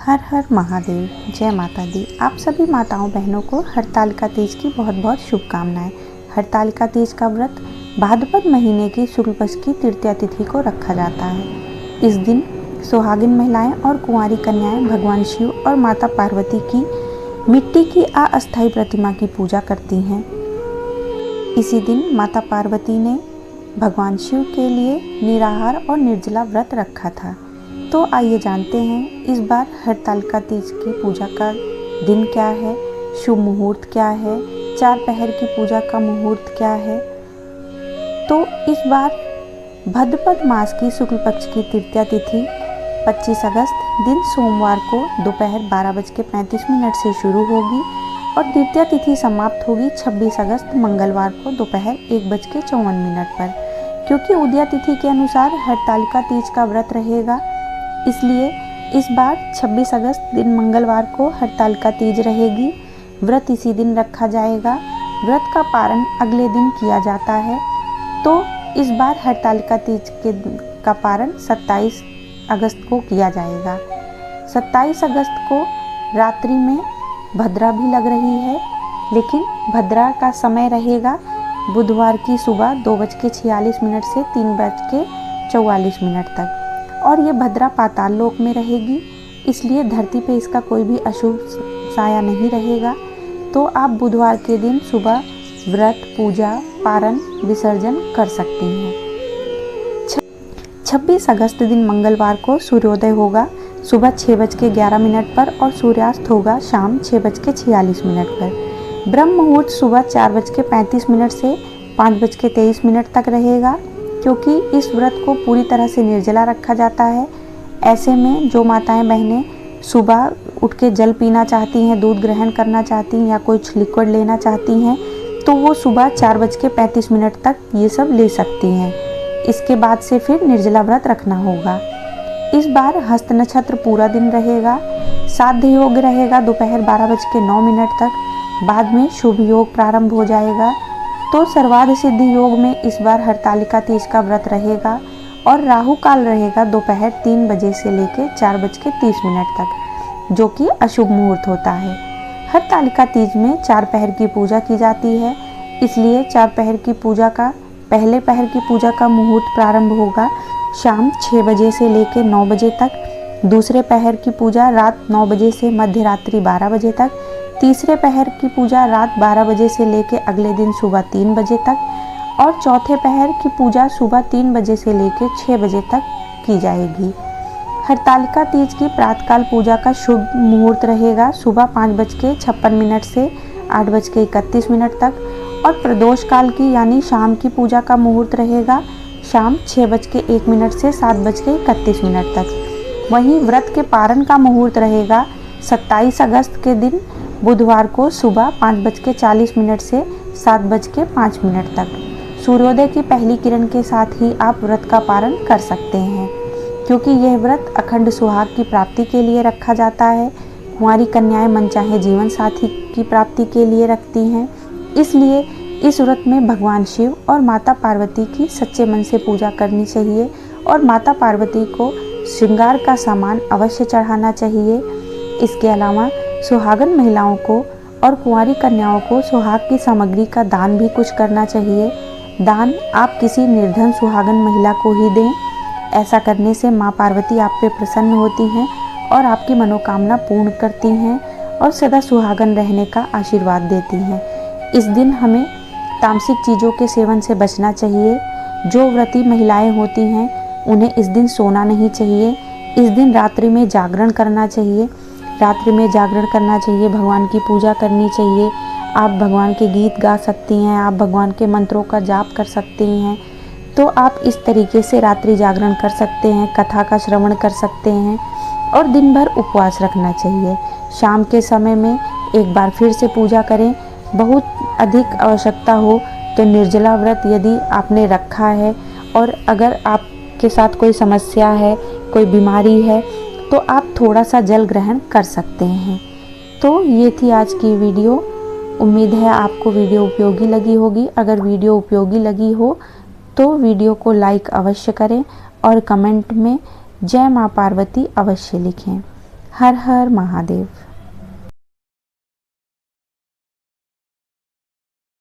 हर हर महादेव। जय माता दी। आप सभी माताओं बहनों को हरतालिका तीज की बहुत बहुत शुभकामनाएं। हरतालिका तीज का व्रत भाद्रपद महीने की शुक्ल पक्ष की तृतीया तिथि को रखा जाता है। इस दिन सुहागिन महिलाएं और कुंवारी कन्याएं भगवान शिव और माता पार्वती की मिट्टी की अस्थायी प्रतिमा की पूजा करती हैं। इसी दिन माता पार्वती ने भगवान शिव के लिए निराहार और निर्जला व्रत रखा था। तो आइए जानते हैं इस बार हरतालिका तीज की पूजा का दिन क्या है, शुभ मुहूर्त क्या है, 4 पहर की पूजा का मुहूर्त क्या है। तो इस बार भाद्रपद मास की शुक्ल पक्ष की तृतीया तिथि 25 अगस्त दिन सोमवार को दोपहर 12:35 से शुरू होगी और द्वितीया तिथि समाप्त होगी 26 अगस्त मंगलवार को दोपहर 1:54 पर। क्योंकि उदया तिथि के अनुसार हरतालिका तीज का व्रत रहेगा, इसलिए इस बार 26 अगस्त दिन मंगलवार को हरतालिका तीज रहेगी। व्रत इसी दिन रखा जाएगा। व्रत का पारण अगले दिन किया जाता है। तो इस बार हरतालिका तीज का पारण 27 अगस्त को किया जाएगा। 27 अगस्त को रात्रि में भद्रा भी लग रही है, लेकिन भद्रा का समय रहेगा बुधवार की सुबह 2:46 से 3:44 तक और ये भद्रा पाताल लोक में रहेगी, इसलिए धरती पे इसका कोई भी अशुभ साया नहीं रहेगा। तो आप बुधवार के दिन सुबह व्रत, पूजा, पारण, विसर्जन कर सकती हैं। 26 अगस्त दिन मंगलवार को सूर्योदय होगा सुबह 6:11 पर और सूर्यास्त होगा शाम 6:46 पर। ब्रह्म मुहूर्त सुबह 4:35 से 5:23 तक रहेगा। क्योंकि इस व्रत को पूरी तरह से निर्जला रखा जाता है, ऐसे में जो माताएं बहनें सुबह उठ के जल पीना चाहती हैं, दूध ग्रहण करना चाहती हैं या कुछ लिक्विड लेना चाहती हैं, तो वो सुबह 4:35 तक ये सब ले सकती हैं। इसके बाद से फिर निर्जला व्रत रखना होगा। इस बार हस्त नक्षत्र पूरा दिन रहेगा। साध्य योग रहेगा दोपहर 12:09 तक। बाद में शुभ योग प्रारंभ हो जाएगा। तो सर्वार्थ सिद्धि योग में इस बार हरतालिका तीज का व्रत रहेगा और राहु काल रहेगा दोपहर 3 बजे से लेकर 4:30 तक, जो कि अशुभ मुहूर्त होता है। हरतालिका तीज में 4 पहर की पूजा की जाती है, इसलिए 4 पहर की पूजा का पहले पहर की पूजा का मुहूर्त प्रारंभ होगा शाम 6 बजे से लेकर 9 बजे तक। दूसरे पहर की पूजा रात 9 बजे से मध्य रात्रि 12 बजे तक। तीसरे पहर की पूजा रात 12 बजे से लेकर अगले दिन सुबह 3 बजे तक और चौथे पहर की पूजा सुबह 3 बजे से लेकर 6 बजे तक की जाएगी। हरतालिका तीज की प्रातःकाल पूजा का शुभ मुहूर्त रहेगा सुबह 5:56 से 8:31 तक और प्रदोष काल की यानी शाम की पूजा का मुहूर्त रहेगा शाम 6:01 से 7:31 तक। वहीं व्रत के पारण का मुहूर्त रहेगा 27 अगस्त के दिन बुधवार को सुबह 5:40 से 7:05 तक। सूर्योदय की पहली किरण के साथ ही आप व्रत का पारण कर सकते हैं। क्योंकि यह व्रत अखंड सुहाग की प्राप्ति के लिए रखा जाता है। कुंवारी कन्याएं मनचाहे जीवन साथी की प्राप्ति के लिए रखती हैं, इसलिए इस व्रत में भगवान शिव और माता पार्वती की सच्चे मन से पूजा करनी चाहिए और माता पार्वती को श्रृंगार का सामान अवश्य चढ़ाना चाहिए। इसके अलावा सुहागन महिलाओं को और कुंवारी कन्याओं को सुहाग की सामग्री का दान भी कुछ करना चाहिए। दान आप किसी निर्धन सुहागन महिला को ही दें। ऐसा करने से माँ पार्वती आप पे प्रसन्न होती हैं और आपकी मनोकामना पूर्ण करती हैं और सदा सुहागन रहने का आशीर्वाद देती हैं। इस दिन हमें तामसिक चीज़ों के सेवन से बचना चाहिए। जो व्रती महिलाएं होती हैं उन्हें इस दिन सोना नहीं चाहिए। इस दिन रात्रि में जागरण करना चाहिए। रात्रि में जागरण करना चाहिए, भगवान की पूजा करनी चाहिए। आप भगवान के गीत गा सकती हैं, आप भगवान के मंत्रों का जाप कर सकती हैं। तो आप इस तरीके से रात्रि जागरण कर सकते हैं, कथा का श्रवण कर सकते हैं और दिन भर उपवास रखना चाहिए। शाम के समय में एक बार फिर से पूजा करें। बहुत अधिक आवश्यकता हो तो निर्जला व्रत यदि आपने रखा है और अगर आपके साथ कोई समस्या है, कोई बीमारी है, तो आप थोड़ा सा जल ग्रहण कर सकते हैं। तो ये थी आज की वीडियो। उम्मीद है आपको वीडियो उपयोगी लगी होगी। अगर वीडियो उपयोगी लगी हो तो वीडियो को लाइक अवश्य करें और कमेंट में जय माँ पार्वती अवश्य लिखें। हर हर महादेव।